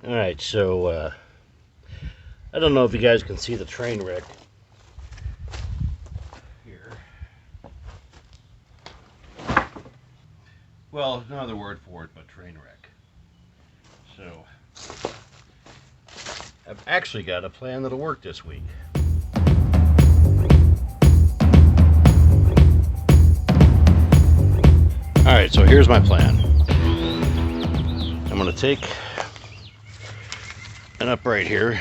Alright, so I don't know if you guys can see the train wreck here. Well, no other word for it but train wreck. So I've actually got a plan that'll work this week. Alright, so here's my plan. I'm going to take an upright here,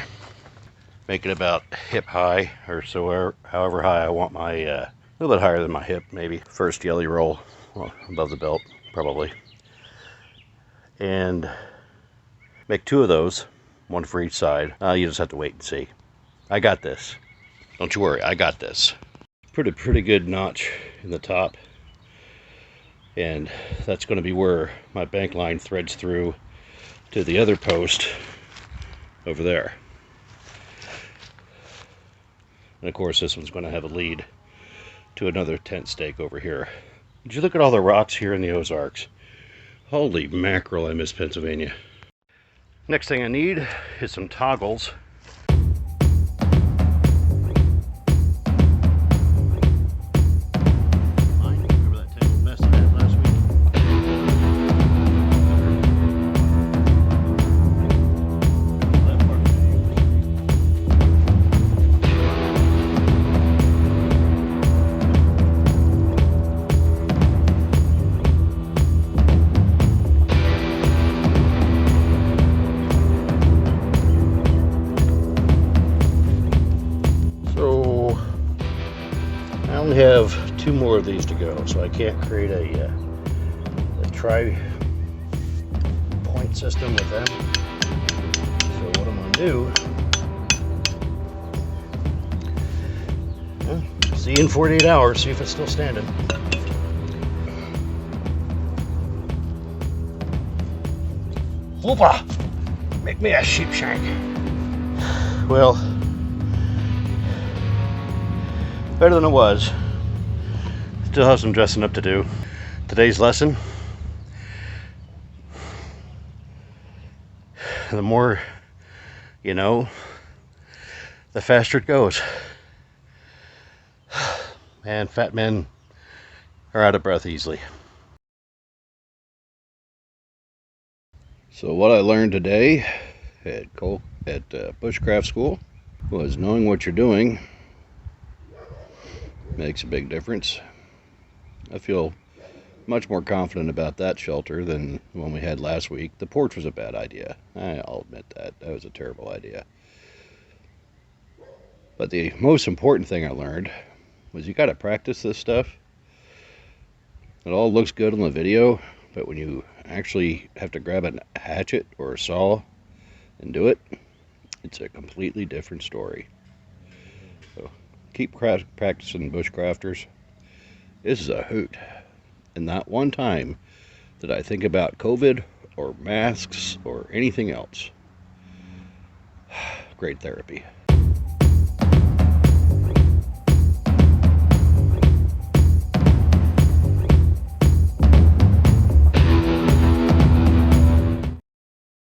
make it about hip high, or so, however high I want my, a little bit higher than my hip, maybe. First jelly roll, well, above the belt, probably. And make 2 of those, 1 for each side. You just have to wait and see. I got this. Don't you worry, I got this. Put a pretty good notch in the top. And that's going to be where my bank line threads through to the other post over there. And of course this one's going to have a lead to another tent stake over here. Did you look at all the rocks here in the Ozarks? Holy mackerel, I miss Pennsylvania. Next thing I need is some toggles. Have 2 more of these to go, so I can't create a tri-point system with them. So what I'm going to do, well, see you in 48 hours, see if it's still standing. Whoopa! Make me a sheep shank. Well, better than it was. Still have some dressing up to do. Today's lesson: the more you know, the faster it goes. And fat men are out of breath easily. So what I learned today at bushcraft school was knowing what you're doing makes a big difference. I feel much more confident about that shelter than the one we had last week. The porch was a bad idea. I'll admit that. That was a terrible idea. But the most important thing I learned was you got to practice this stuff. It all looks good on the video, but when you actually have to grab a hatchet or a saw and do it, it's a completely different story. So keep practicing, bushcrafters. This is a hoot. And not one time did I think about COVID or masks or anything else. Great therapy.